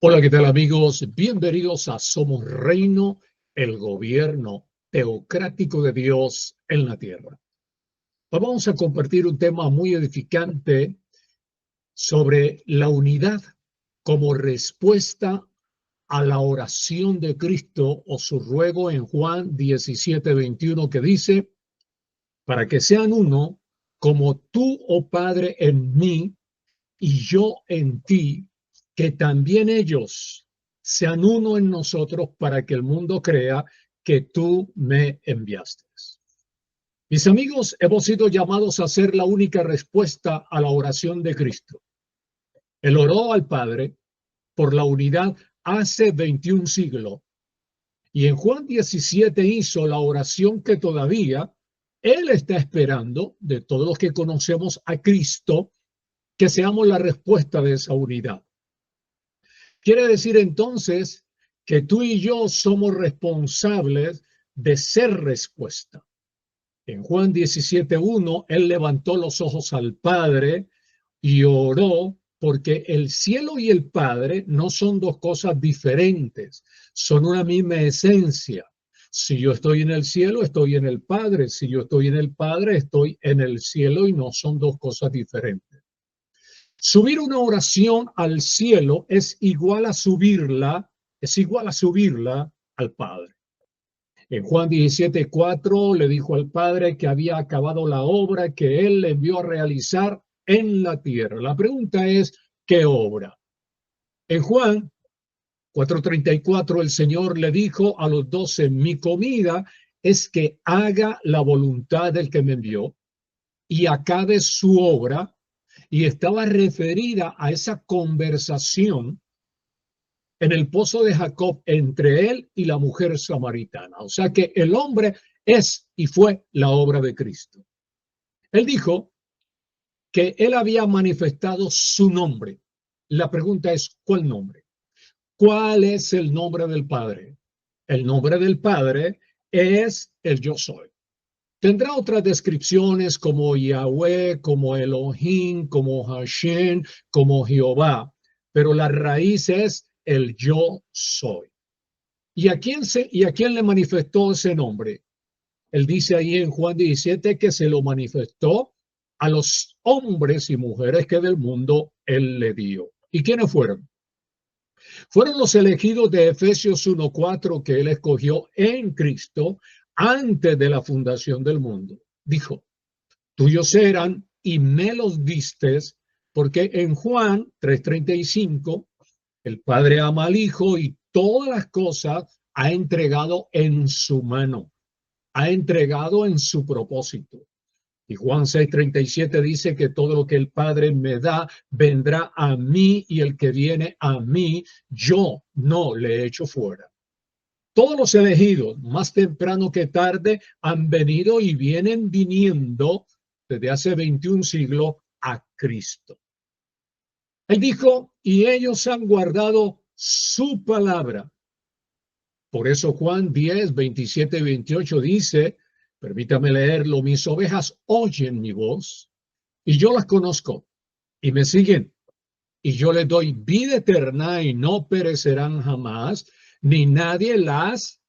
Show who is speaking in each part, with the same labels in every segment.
Speaker 1: Hola, ¿qué tal amigos? Bienvenidos a Somos Reino, el gobierno teocrático de Dios en la tierra. Hoy vamos a compartir un tema muy edificante sobre la unidad como respuesta a la oración de Cristo o su ruego en Juan 17:21 que dice, para que sean uno, como tú, oh Padre, en mí y yo en ti, que también ellos sean uno en nosotros para que el mundo crea que tú me enviaste. Mis amigos, hemos sido llamados a ser la única respuesta a la oración de Cristo. Él oró al Padre por la unidad hace 21 siglos y en Juan 17 hizo la oración que todavía Él está esperando de todos los que conocemos a Cristo, que seamos la respuesta de esa unidad. Quiere decir entonces que tú y yo somos responsables de ser respuesta. En Juan 17:1, él levantó los ojos al Padre y oró porque el cielo y el Padre no son dos cosas diferentes, son una misma esencia. Si yo estoy en el cielo, estoy en el Padre. Si yo estoy en el Padre, estoy en el cielo y no son dos cosas diferentes. Subir una oración al cielo es igual a subirla al Padre. En Juan 17:4 le dijo al Padre que había acabado la obra que él le envió a realizar en la tierra. La pregunta es, ¿qué obra? En Juan 4:34 el Señor le dijo a los 12, mi comida es que haga la voluntad del que me envió y acabe su obra, y estaba referida a esa conversación en el pozo de Jacob entre él y la mujer samaritana. O sea que el hombre es y fue la obra de Cristo. Él dijo que él había manifestado su nombre. La pregunta es, ¿cuál nombre? ¿Cuál es el nombre del Padre? El nombre del Padre es el yo soy. Tendrá otras descripciones como Yahweh, como Elohim, como Hashem, como Jehová, pero la raíz es el yo soy. ¿Y a quién le manifestó ese nombre? Él dice ahí en Juan 17 que se lo manifestó a los hombres y mujeres que del mundo él le dio. ¿Y quiénes fueron? Fueron los elegidos de Efesios 1:4 que él escogió en Cristo antes de la fundación del mundo. Dijo, tuyos eran y me los distes, porque en Juan 3:35 el Padre ama al Hijo y todas las cosas ha entregado en su mano, ha entregado en su propósito. Y Juan 6:37 dice que todo lo que el Padre me da vendrá a mí, y el que viene a mí, yo no le echo fuera. Todos los elegidos, más temprano que tarde, han venido y vienen viniendo desde hace 21 siglos a Cristo. Él dijo, y ellos han guardado su palabra. Por eso Juan 10:27-28 dice, permítame leerlo, mis ovejas oyen mi voz y yo las conozco y me siguen, y yo les doy vida eterna y no perecerán jamás, ni nadie las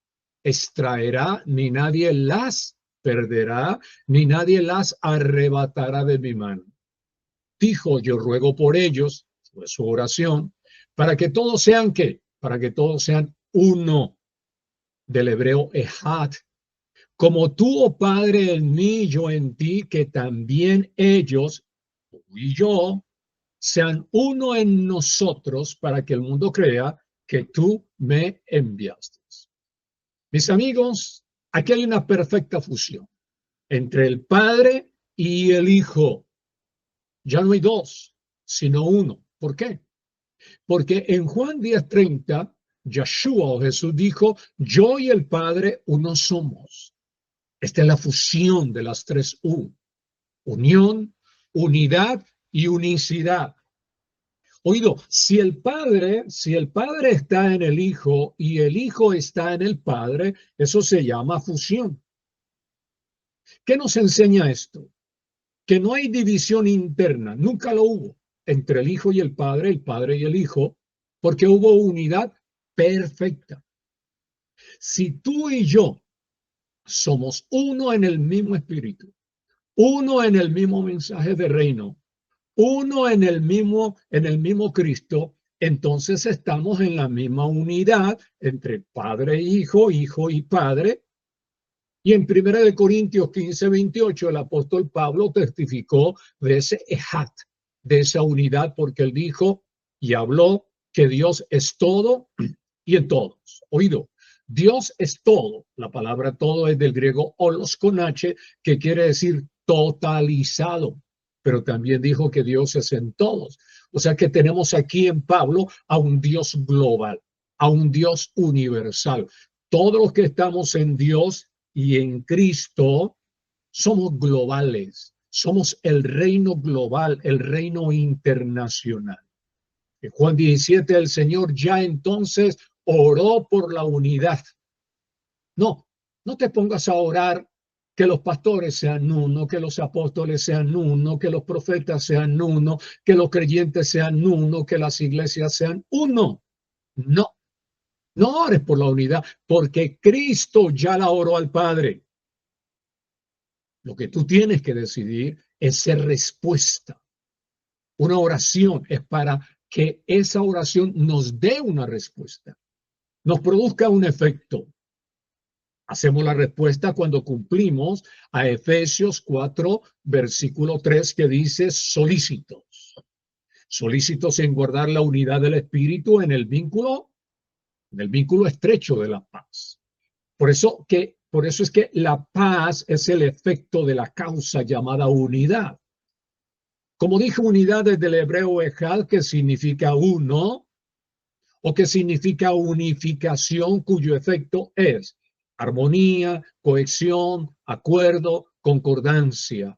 Speaker 1: extraerá, ni nadie las perderá, ni nadie las arrebatará de mi mano. Dijo, yo ruego por ellos, fue su oración, para que todos sean, ¿qué? Para que todos sean uno, del hebreo ejad, como tú, oh Padre, en mí, yo en ti, que también ellos, tú y yo, sean uno en nosotros, para que el mundo crea que tú me enviaste. Mis amigos, aquí hay una perfecta fusión entre el Padre y el Hijo. Ya no hay dos, sino uno. ¿Por qué? Porque en Juan 10:30, Yeshua o Jesús dijo, yo y el Padre uno somos. Esta es la fusión de las tres U. Unión, unidad y unicidad. Oído, si el Padre está en el Hijo y el Hijo está en el Padre, eso se llama fusión. ¿Qué nos enseña esto? Que no hay división interna, nunca lo hubo, entre el Hijo y el Padre y el Hijo, porque hubo unidad perfecta. Si tú y yo somos uno en el mismo espíritu, uno en el mismo mensaje de reino, uno en el mismo Cristo, entonces estamos en la misma unidad entre Padre e Hijo, Hijo y Padre. Y en 1 Corintios 15:28, el apóstol Pablo testificó de ese ejat, de esa unidad, porque él dijo y habló que Dios es todo y en todos. Oído, Dios es todo. La palabra todo es del griego holos con H, que quiere decir totalizado. Pero también dijo que Dios es en todos. O sea que tenemos aquí en Pablo a un Dios global, a un Dios universal. Todos los que estamos en Dios y en Cristo somos globales, somos el reino global, el reino internacional. En Juan 17 el Señor ya entonces oró por la unidad. No, no te pongas a orar que los pastores sean uno, que los apóstoles sean uno, que los profetas sean uno, que los creyentes sean uno, que las iglesias sean uno. No, no ores por la unidad, porque Cristo ya la oró al Padre. Lo que tú tienes que decidir es ser respuesta. Una oración es para que esa oración nos dé una respuesta, nos produzca un efecto. Hacemos la respuesta cuando cumplimos a Efesios 4, versículo 3, que dice solícitos. Solícitos en guardar la unidad del espíritu en el vínculo estrecho de la paz. Por eso es que la paz es el efecto de la causa llamada unidad. Como dijo unidad desde el hebreo ejad, que significa uno, o que significa unificación, cuyo efecto es armonía, cohesión, acuerdo, concordancia.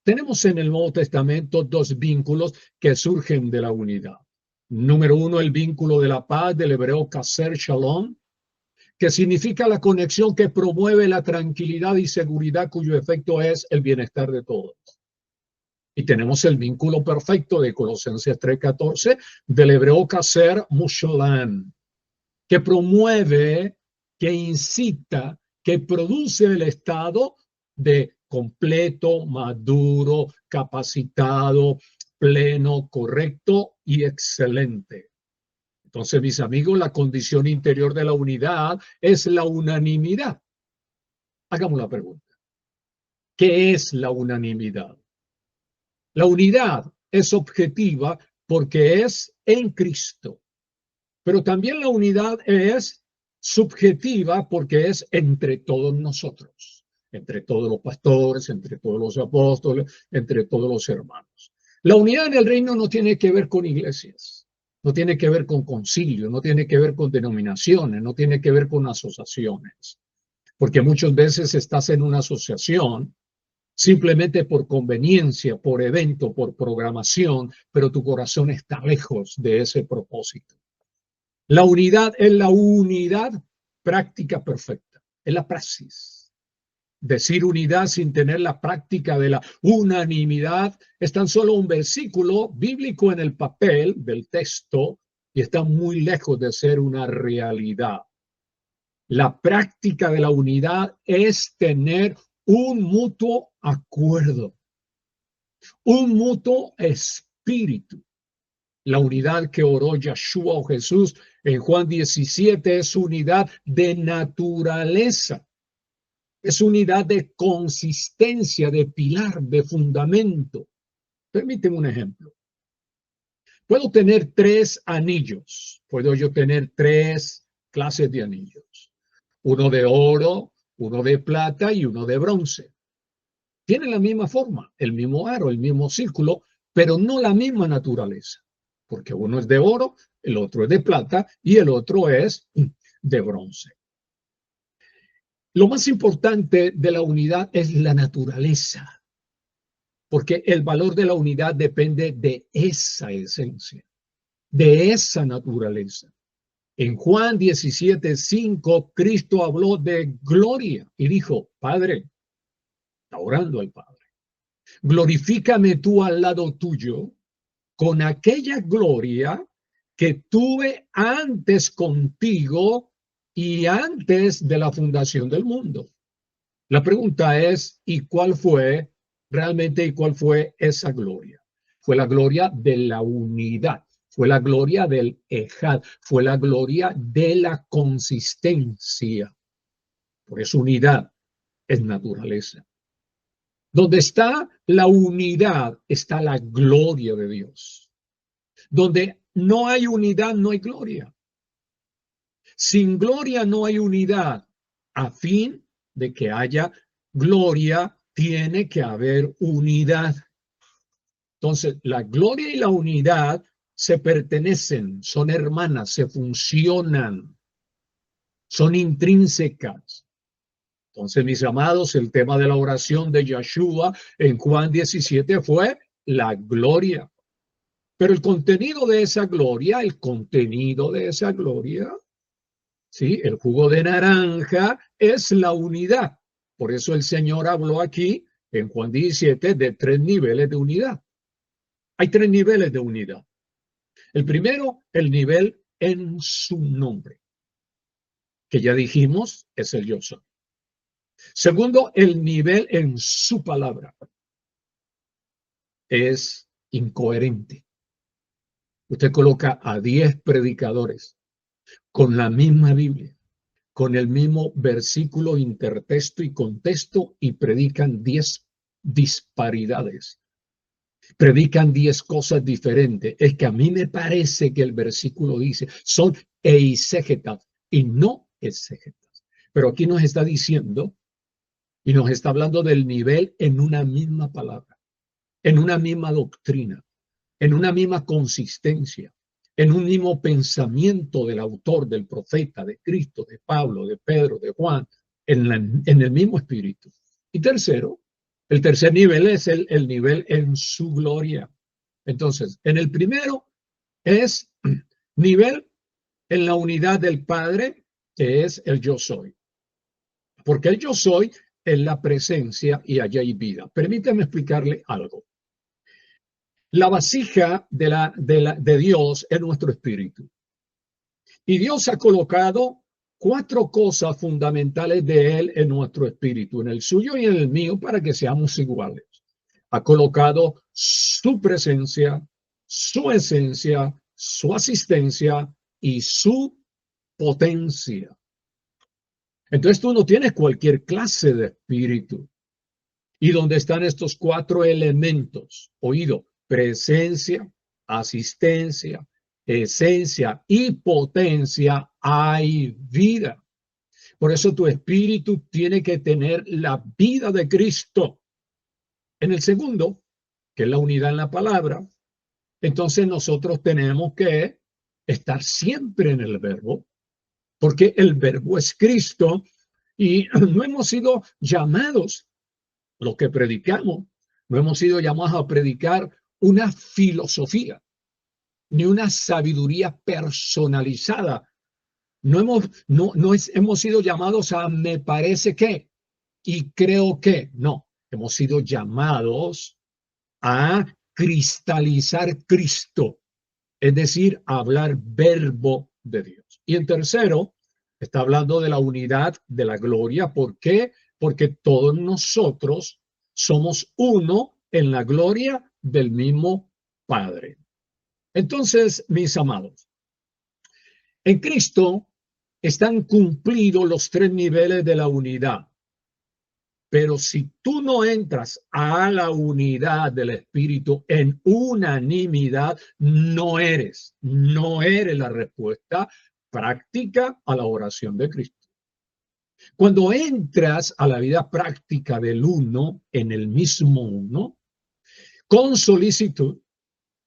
Speaker 1: Tenemos en el Nuevo Testamento dos vínculos que surgen de la unidad. Número uno, el vínculo de la paz, del hebreo kaser shalom, que significa la conexión que promueve la tranquilidad y seguridad, cuyo efecto es el bienestar de todos. Y tenemos el vínculo perfecto de Colosenses 3:14 del hebreo kaser mushalam, que promueve, que incita, que produce el estado de completo, maduro, capacitado, pleno, correcto y excelente. Entonces, mis amigos, la condición interior de la unidad es la unanimidad. Hagamos la pregunta. ¿Qué es la unanimidad? La unidad es objetiva porque es en Cristo, pero también la unidad es subjetiva porque es entre todos nosotros, entre todos los pastores, entre todos los apóstoles, entre todos los hermanos. La unidad en el reino no tiene que ver con iglesias, no tiene que ver con concilios, no tiene que ver con denominaciones, no tiene que ver con asociaciones, porque muchas veces estás en una asociación simplemente por conveniencia, por evento, por programación, pero tu corazón está lejos de ese propósito. La unidad es la unidad práctica perfecta, es la praxis. Decir unidad sin tener la práctica de la unanimidad es tan solo un versículo bíblico en el papel del texto y está muy lejos de ser una realidad. La práctica de la unidad es tener un mutuo acuerdo, un mutuo espíritu. La unidad que oró Yeshua o Jesús en Juan 17 es unidad de naturaleza, es unidad de consistencia, de pilar, de fundamento. Permíteme un ejemplo. Puedo tener tres anillos, puedo yo tener tres clases de anillos, uno de oro, uno de plata y uno de bronce. Tienen la misma forma, el mismo aro, el mismo círculo, pero no la misma naturaleza, porque uno es de oro, el otro es de plata y el otro es de bronce. Lo más importante de la unidad es la naturaleza, porque el valor de la unidad depende de esa esencia, de esa naturaleza. En Juan 17:5, Cristo habló de gloria y dijo, Padre, está orando al Padre, glorifícame tú al lado tuyo con aquella gloria que tuve antes contigo y antes de la fundación del mundo. La pregunta es, ¿y cuál fue realmente y cuál fue esa gloria? Fue la gloria de la unidad, fue la gloria del ejad, fue la gloria de la consistencia. Por eso unidad es naturaleza. Donde está la unidad está la gloria de Dios. Donde no hay unidad, no hay gloria. Sin gloria no hay unidad. A fin de que haya gloria, tiene que haber unidad. Entonces, la gloria y la unidad se pertenecen, son hermanas, se funcionan, son intrínsecas. Entonces, mis amados, el tema de la oración de Yeshua en Juan 17 fue la gloria. Pero el contenido de esa gloria, ¿sí? El jugo de naranja es la unidad. Por eso el Señor habló aquí en Juan 17 de 3 niveles de unidad. Hay 3 niveles de unidad. El primero, el nivel en su nombre, que ya dijimos es el yo soy. Segundo, el nivel en su palabra. Es incoherente. Usted coloca a 10 predicadores con la misma Biblia, con el mismo versículo, intertexto y contexto, y predican 10 disparidades. Predican 10 cosas diferentes. Es que a mí me parece que el versículo dice, son eisegetas y no exegetas. Pero aquí nos está diciendo y nos está hablando del nivel en una misma palabra, en una misma doctrina, en una misma consistencia, en un mismo pensamiento del autor, del profeta, de Cristo, de Pablo, de Pedro, de Juan, en el mismo espíritu. Y tercero, el tercer nivel es el nivel en su gloria. Entonces, en el primero es nivel en la unidad del Padre, que es el yo soy. Porque el yo soy es la presencia y allá hay vida. Permítame explicarle algo. La vasija de Dios es nuestro espíritu. Y Dios ha colocado 4 cosas fundamentales de Él en nuestro espíritu, en el suyo y en el mío, para que seamos iguales. Ha colocado su presencia, su esencia, su asistencia y su potencia. Entonces tú no tienes cualquier clase de espíritu. ¿Y dónde están estos 4 elementos? Oído, presencia, asistencia, esencia y potencia, hay vida. Por eso tu espíritu tiene que tener la vida de Cristo. En el segundo, que es la unidad en la palabra, entonces nosotros tenemos que estar siempre en el verbo, porque el verbo es Cristo y no hemos sido llamados, los que predicamos, no hemos sido llamados a predicar una filosofía, ni una sabiduría personalizada. Hemos sido llamados a me parece que y creo que. No, hemos sido llamados a cristalizar Cristo, es decir, a hablar verbo de Dios. Y en tercero, está hablando de la unidad de la gloria. ¿Por qué? Porque todos nosotros somos uno en la gloria del mismo Padre. Entonces, mis amados, en Cristo están cumplidos los 3 niveles de la unidad. Pero si tú no entras a la unidad del Espíritu en unanimidad, no eres la respuesta práctica a la oración de Cristo. Cuando entras a la vida práctica del uno, en el mismo uno, con solicitud,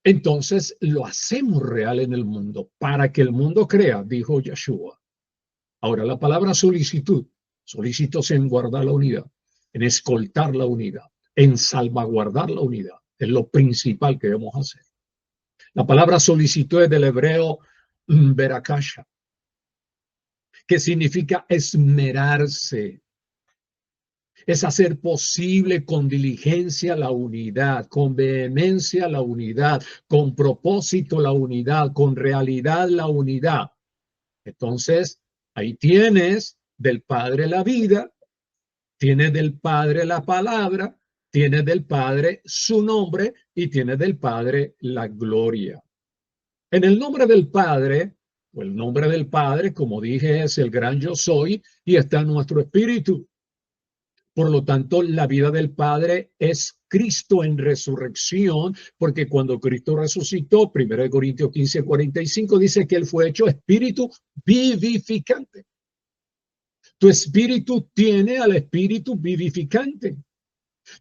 Speaker 1: entonces lo hacemos real en el mundo para que el mundo crea, dijo Yeshua. Ahora, la palabra solicitud, solicitos en guardar la unidad, en escoltar la unidad, en salvaguardar la unidad, es lo principal que debemos hacer. La palabra solicitud es del hebreo berakasha, que significa esmerarse, Es hacer posible con diligencia la unidad, con vehemencia la unidad, con propósito la unidad, con realidad la unidad. Entonces, ahí tienes del Padre la vida, tienes del Padre la palabra, tienes del Padre su nombre y tienes del Padre la gloria. En el nombre del Padre, o el nombre del Padre, como dije, es el gran yo soy y está en nuestro espíritu. Por lo tanto, la vida del Padre es Cristo en resurrección, porque cuando Cristo resucitó, 1 Corintios 15:45, dice que Él fue hecho espíritu vivificante. Tu espíritu tiene al espíritu vivificante.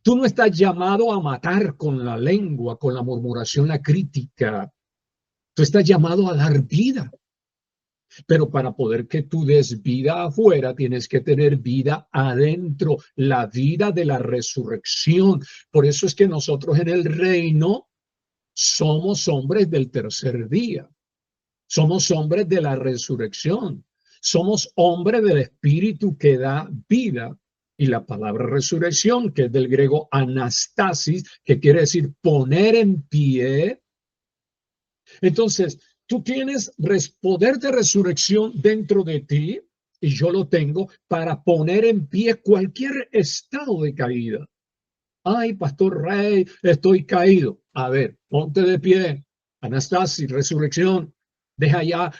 Speaker 1: Tú no estás llamado a matar con la lengua, con la murmuración, la crítica. Tú estás llamado a dar vida. Pero para poder que tú des vida afuera, tienes que tener vida adentro, la vida de la resurrección. Por eso es que nosotros en el reino somos hombres del tercer día. Somos hombres de la resurrección. Somos hombres del espíritu que da vida. Y la palabra resurrección, que es del griego anastasis, que quiere decir poner en pie. Entonces, tú tienes poder de resurrección dentro de ti, y yo lo tengo, para poner en pie cualquier estado de caída. Ay, Pastor Rey, estoy caído. A ver, ponte de pie. Anastasis, resurrección. Deja ya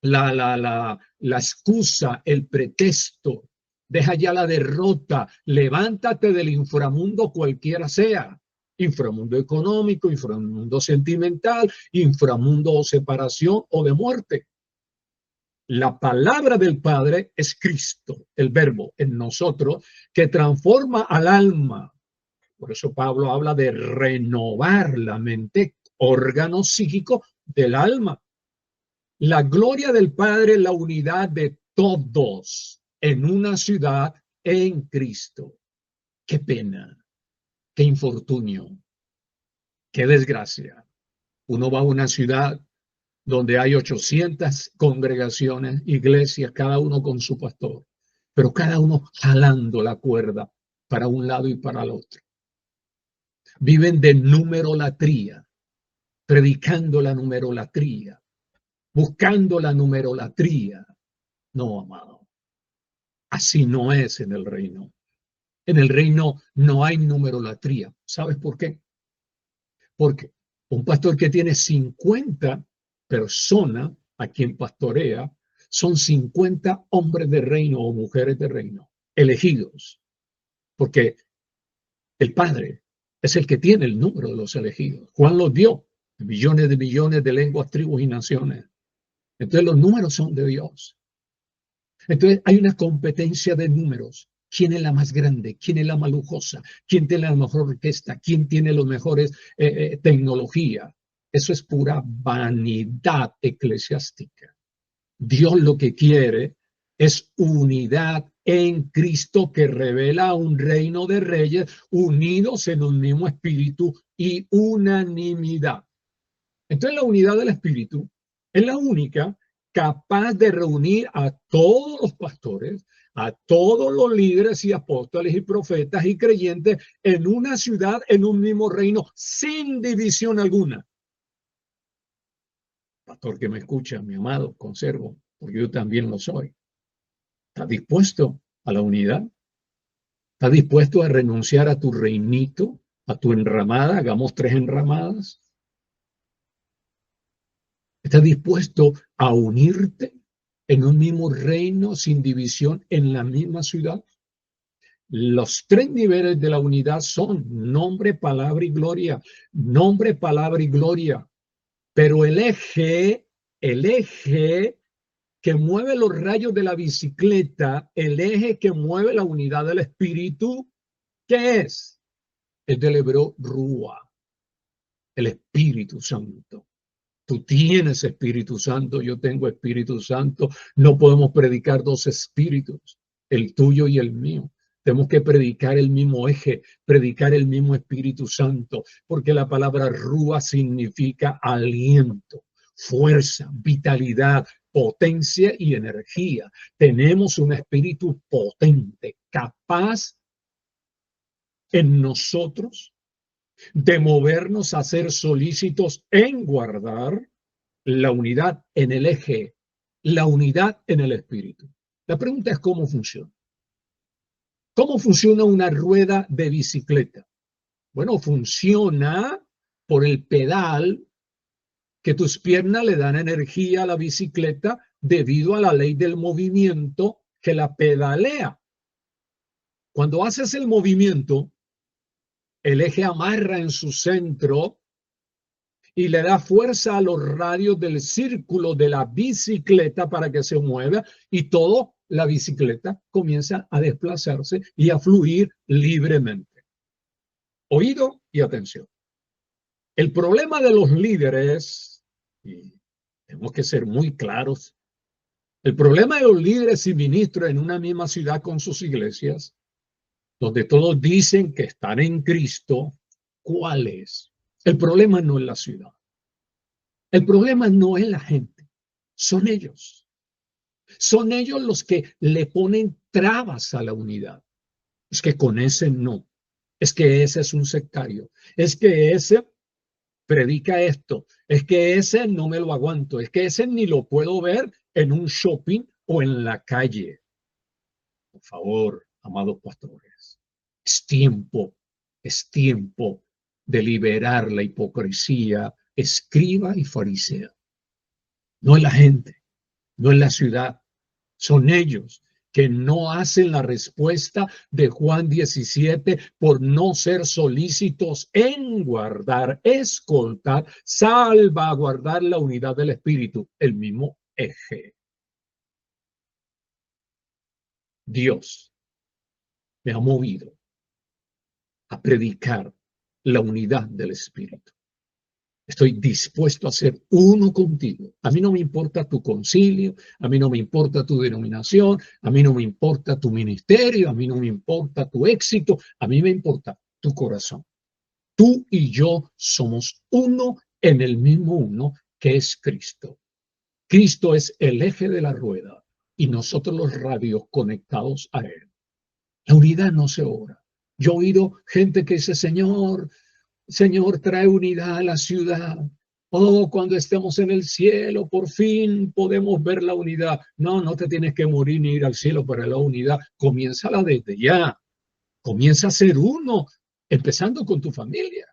Speaker 1: la excusa, el pretexto. Deja ya la derrota. Levántate del inframundo cualquiera sea. Inframundo económico, inframundo sentimental, inframundo o separación o de muerte. La palabra del Padre es Cristo, el verbo en nosotros que transforma al alma. Por eso Pablo habla de renovar la mente, órgano psíquico del alma. La gloria del Padre, la unidad de todos en una ciudad en Cristo. Qué pena, qué infortunio, qué desgracia. Uno va a una ciudad donde hay 800 congregaciones, iglesias, cada uno con su pastor, pero cada uno jalando la cuerda para un lado y para el otro. Viven de numerolatría, predicando la numerolatría, buscando la numerolatría. No, amado, así no es en el reino. En el reino no hay numerolatría. ¿Sabes por qué? Porque un pastor que tiene 50 personas a quien pastorea son 50 hombres de reino o mujeres de reino, elegidos, porque el Padre es el que tiene el número de los elegidos. Juan los dio, millones de lenguas, tribus y naciones. Entonces los números son de Dios. Entonces hay una competencia de números. ¿Quién es la más grande? ¿Quién es la más lujosa? ¿Quién tiene la mejor orquesta? ¿Quién tiene los mejores tecnología? Eso es pura vanidad eclesiástica. Dios lo que quiere es unidad en Cristo que revela un reino de reyes unidos en un mismo espíritu y unanimidad. Entonces la unidad del espíritu es la única capaz de reunir a todos los pastores, a todos los líderes y apóstoles y profetas y creyentes en una ciudad, en un mismo reino, sin división alguna. Pastor que me escucha, mi amado, conservo, porque yo también lo soy. ¿Estás dispuesto a la unidad? ¿Estás dispuesto a renunciar a tu reinito, a tu enramada? Hagamos 3 enramadas. ¿Estás dispuesto a unirte en un mismo reino sin división en la misma ciudad? Los 3 niveles de la unidad son nombre, palabra y gloria. Nombre, palabra y gloria. Pero el eje que mueve los rayos de la bicicleta, el eje que mueve la unidad del espíritu, ¿qué es? Es del hebreo Rúa, el Espíritu Santo. Tú tienes Espíritu Santo, yo tengo Espíritu Santo. No podemos predicar 2 espíritus, el tuyo y el mío. Tenemos que predicar el mismo eje, predicar el mismo Espíritu Santo, porque la palabra rúa significa aliento, fuerza, vitalidad, potencia y energía. Tenemos un espíritu potente, capaz en nosotros de movernos a ser solícitos en guardar la unidad en el eje, la unidad en el espíritu. La pregunta es cómo funciona. ¿Cómo funciona una rueda de bicicleta? Bueno, funciona por el pedal que tus piernas le dan energía a la bicicleta debido a la ley del movimiento que la pedalea. Cuando haces el movimiento, el eje amarra en su centro y le da fuerza a los radios del círculo de la bicicleta para que se mueva y todo la bicicleta comienza a desplazarse y a fluir libremente. Oído y atención. El problema de los líderes, y tenemos que ser muy claros, el problema de los líderes y ministros en una misma ciudad con sus iglesias, donde todos dicen que están en Cristo, ¿cuál es? El problema no es la ciudad. El problema no es la gente, son ellos. Son ellos los que le ponen trabas a la unidad. Es que con ese no, es que ese es un sectario, es que ese predica esto, es que ese no me lo aguanto, es que ese ni lo puedo ver en un shopping o en la calle. Por favor, amados pastores, es tiempo de liberar la hipocresía escriba y farisea. No es la gente, no es la ciudad, son ellos que no hacen la respuesta de Juan 17 por no ser solícitos en guardar, escoltar, salvaguardar la unidad del espíritu, el mismo eje. Dios me ha movido a predicar la unidad del espíritu. Estoy dispuesto a ser uno contigo. A mí no me importa tu concilio, a mí no me importa tu denominación, a mí no me importa tu ministerio, a mí no me importa tu éxito, a mí me importa tu corazón. Tú y yo somos uno en el mismo uno que es Cristo. Cristo es el eje de la rueda y nosotros los radios conectados a Él. La unidad no se obra. Yo he oído gente que dice, Señor, trae unidad a la ciudad. Oh, cuando estemos en el cielo, por fin podemos ver la unidad. No, no te tienes que morir ni ir al cielo para la unidad. Comiénzala desde ya. Comienza a ser uno, empezando con tu familia.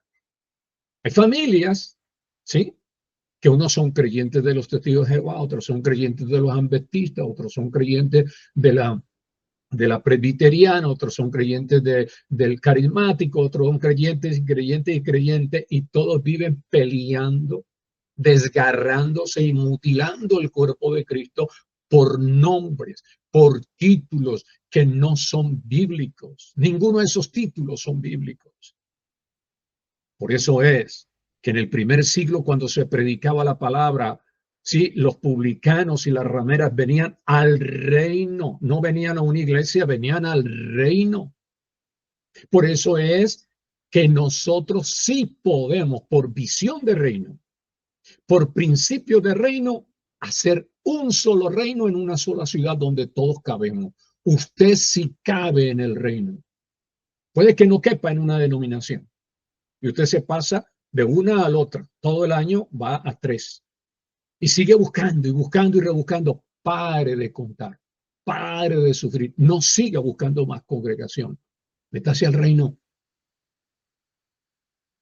Speaker 1: Hay familias, ¿sí? Que unos son creyentes de los testigos de Jehová, otros son creyentes de los adventistas, otros son creyentes de la presbiteriana, otros son creyentes del carismático, otros son creyentes y todos viven peleando, desgarrándose y mutilando el cuerpo de Cristo por nombres, por títulos que no son bíblicos. Ninguno de esos títulos son bíblicos. Por eso es que en el primer siglo, cuando se predicaba la palabra, sí, los publicanos y las rameras venían al reino, no venían a una iglesia, venían al reino. Por eso es que nosotros sí podemos, por visión de reino, por principio de reino, hacer un solo reino en una sola ciudad donde todos cabemos. Usted sí cabe en el reino. Puede que no quepa en una denominación. Y usted se pasa de una a la otra. Todo el año va a 3. Y sigue buscando y buscando y rebuscando. Pare de contar. Pare de sufrir. No siga buscando más congregación. Métase al reino.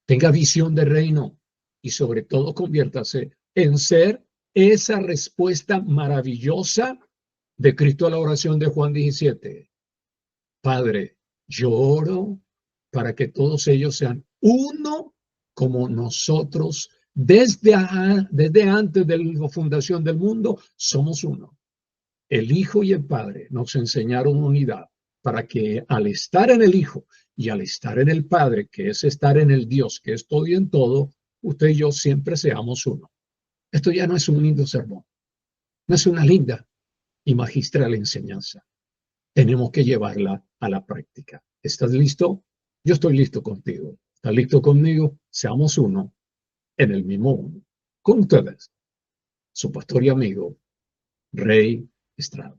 Speaker 1: Tenga visión de reino. Y sobre todo conviértase en ser esa respuesta maravillosa de Cristo a la oración de Juan 17. Padre, yo oro para que todos ellos sean uno como nosotros desde antes de la fundación del mundo somos uno. El Hijo y el Padre nos enseñaron unidad para que al estar en el Hijo y al estar en el Padre, que es estar en el Dios, que es todo y en todo, usted y yo siempre seamos uno. Esto ya no es un lindo sermón, no es una linda y magistral enseñanza. Tenemos que llevarla a la práctica. ¿Estás listo? Yo estoy listo contigo. ¿Estás listo conmigo? Seamos uno en el mismo uno. Con ustedes, su pastor y amigo, Rey Estrada.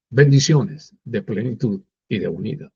Speaker 1: Bendiciones de plenitud y de unidad.